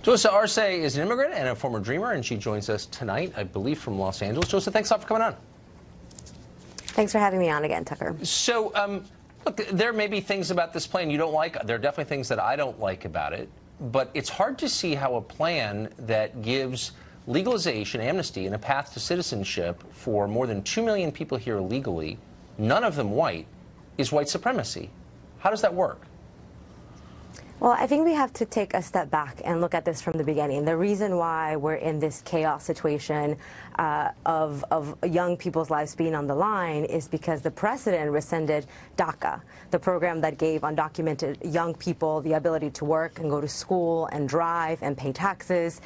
Julissa ARCE is an immigrant and a former dreamer, and she joins us tonight, I believe, from Los Angeles. Julissa, thanks a lot for coming on. Thanks for having me on again, Tucker. So, look, there may be things about this plan you don't like. There are definitely things that I don't like about it. But it's hard to see how a plan that gives legalization, amnesty, and a path to citizenship for more than 2 million people here illegally, none of them white, is white supremacy. How does that work? Well, I think we have to take a step back and look at this from the beginning. The reason why we're in this chaos situation of young people's lives being on the line is because the president rescinded DACA, the program that gave undocumented young people the ability to work and go to school and drive and pay taxes.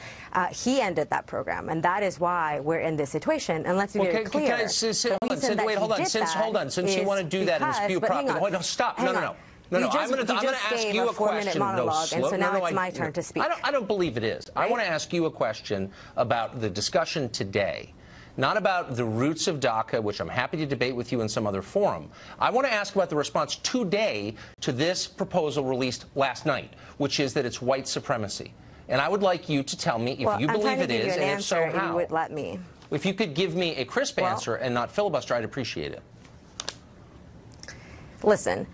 He ended that program, and that is why we're in this situation. And let's be very clear. Since you want to do that and dispute properly, no, stop. No. No, I'm going to ask you a question. Monologue, and so now it's my turn to speak. I don't believe it is. Right? I want to ask you a question about the discussion today, not about the roots of DACA, which I'm happy to debate with you in some other forum. I want to ask about the response today to this proposal released last night, which is that it's white supremacy. And I would like you to tell me if you believe it is, and if so, how. You would let me. If you could give me a crisp answer and not filibuster, I'd appreciate it. Listen.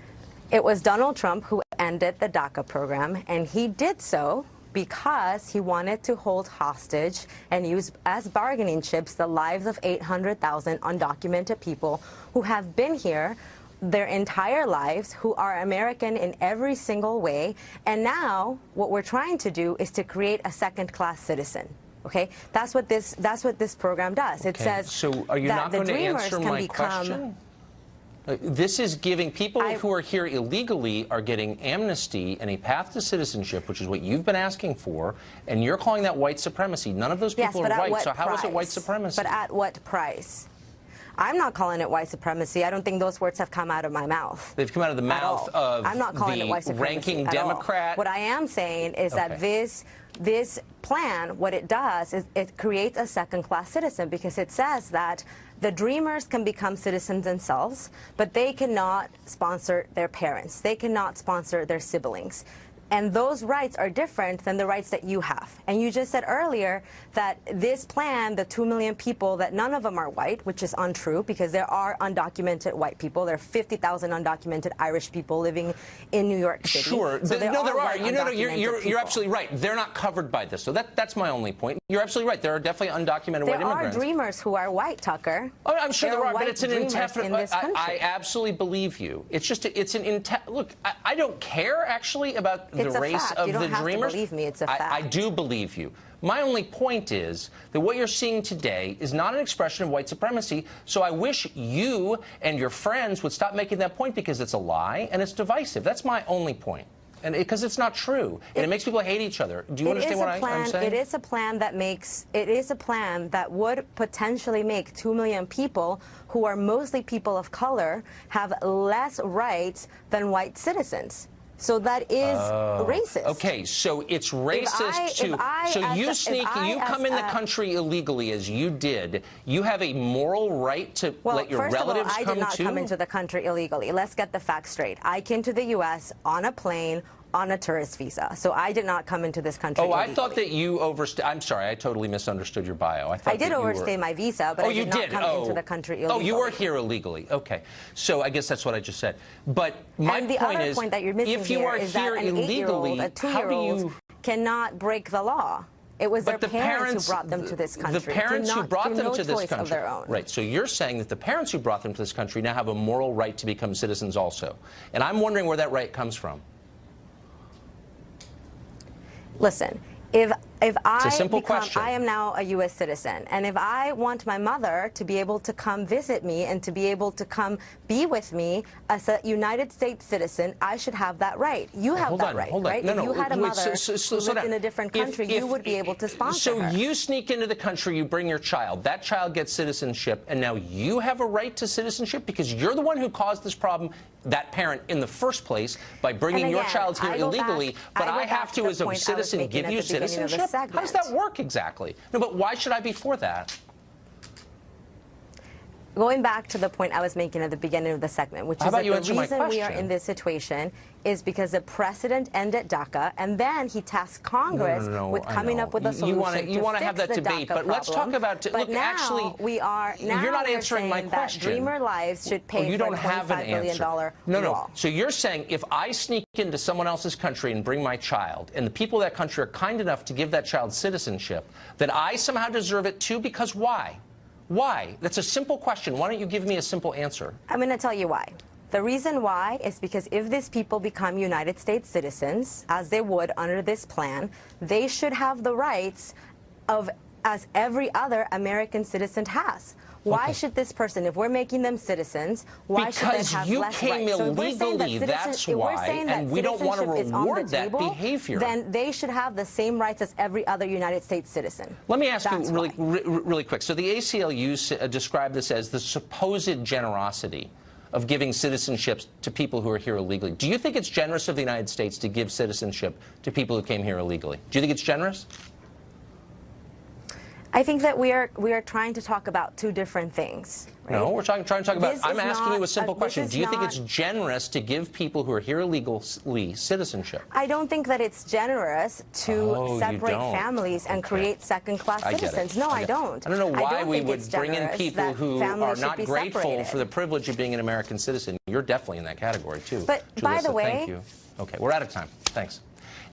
It was Donald Trump who ended the DACA program, and he did so because he wanted to hold hostage and use as bargaining chips the lives of 800,000 undocumented people who have been here their entire lives, who are American in every single way. And now what we're trying to do is to create a second-class citizen. Okay, that's what this program does. Okay. It says so are you that not the going to dreamers answer can my become question? This is giving people who are here illegally are getting amnesty and a path to citizenship, which is what you've been asking for, and you're calling that white supremacy. None of those people are white, so how is it white supremacy? But at what price? I'm not calling it white supremacy. I don't think those words have come out of my mouth. They've come out of the mouth of I'm not calling it white supremacy ranking Democrat. What I am saying is that this plan, what it does is it creates a second-class citizen, because it says that the dreamers can become citizens themselves, but they cannot sponsor their parents. They cannot sponsor their siblings. And those rights are different than the rights that you have. And you just said earlier that this plan, the 2 million people, that none of them are white, which is untrue, because there are undocumented white people. There are 50,000 undocumented Irish people living in New York City. Sure. So there are. You're absolutely right. They're not covered by this. So that's my only point. You're absolutely right. There are definitely undocumented white immigrants. There are dreamers who are white, Tucker. Oh, I'm sure there are, but it's an indefinite. I absolutely believe you. It's just it's an look. I don't care actually about the race of the dreamers. You don't have to believe me. It's a fact. I do believe you. My only point is that what you're seeing today is not an expression of white supremacy, so I wish you and your friends would stop making that point, because it's a lie and it's divisive. That's my only point. And because it's not true, and it makes people hate each other. Do you understand what I'm saying? It is a plan that makes, it is a plan that would potentially make 2 million people, who are mostly people of color, have less rights than white citizens. So that is racist. Okay, so it's racist you come in the country illegally, as you did. You have a moral right to let your relatives come too? Well, first of all, I did not come into the country illegally. Let's get the facts straight. I came to the U.S. on a plane, on a tourist visa. So I did not come into this country illegally. I thought that you overstayed. I'm sorry, I totally misunderstood your bio. I did overstay my visa, but I did not come into the country illegally. Oh, you were here illegally. Okay. So I guess that's what I just said. But my point is, point that you're missing if you are is that an 8-year-old, a 2-year-old cannot break the law. It was their parents who brought them to this country. The parents who brought them to this country. Right. So you're saying that the parents who brought them to this country now have a moral right to become citizens also. And I'm wondering where that right comes from. Listen, if I am now a U.S. citizen, and if I want my mother to be able to come visit me and to be able to come be with me as a United States citizen, I should have that right. You have that right, right? If you had a mother who lived in a different country, you would be able to sponsor her. So you sneak into the country, you bring your child, that child gets citizenship, and now you have a right to citizenship because you're the one who caused this problem, that parent, in the first place, by bringing your child here illegally, but I have to, as a citizen, give you citizenship? How does that work exactly? No, but why should I be for that? going back to the point I was making at the beginning of the segment, which is that the reason we are in this situation is because the president ended DACA, and then he tasked Congress with coming up with a solution you want to have that debate, but let's talk about. But now actually, you're not answering my question. Dreamer lives should pay for a $25 billion wall. So you're saying if I sneak into someone else's country and bring my child, and the people of that country are kind enough to give that child citizenship, that I somehow deserve it too? Because why? Why? That's a simple question. Why don't you give me a simple answer? I'm going to tell you why. The reason why is because if these people become United States citizens, as they would under this plan, they should have the rights as every other American citizen has. Why should this person, if we're making them citizens, why should they have less rights? Because you came illegally, that's why, and we don't want to reward that behavior. Then they should have the same rights as every other United States citizen. Let me ask you really quick. So the ACLU described this as the supposed generosity of giving citizenships to people who are here illegally. Do you think it's generous of the United States to give citizenship to people who came here illegally? Do you think it's generous? I think that we are trying to talk about two different things. Right? No, we're trying to talk about. I'm asking you a simple question. Do you think it's generous to give people who are here illegally citizenship? I don't think that it's generous to separate families and create second-class citizens. No, I don't. I don't know why we would bring in people who are not grateful for the privilege of being an American citizen. You're definitely in that category too. But Julissa, by the way, thank you. Okay, we're out of time. Thanks.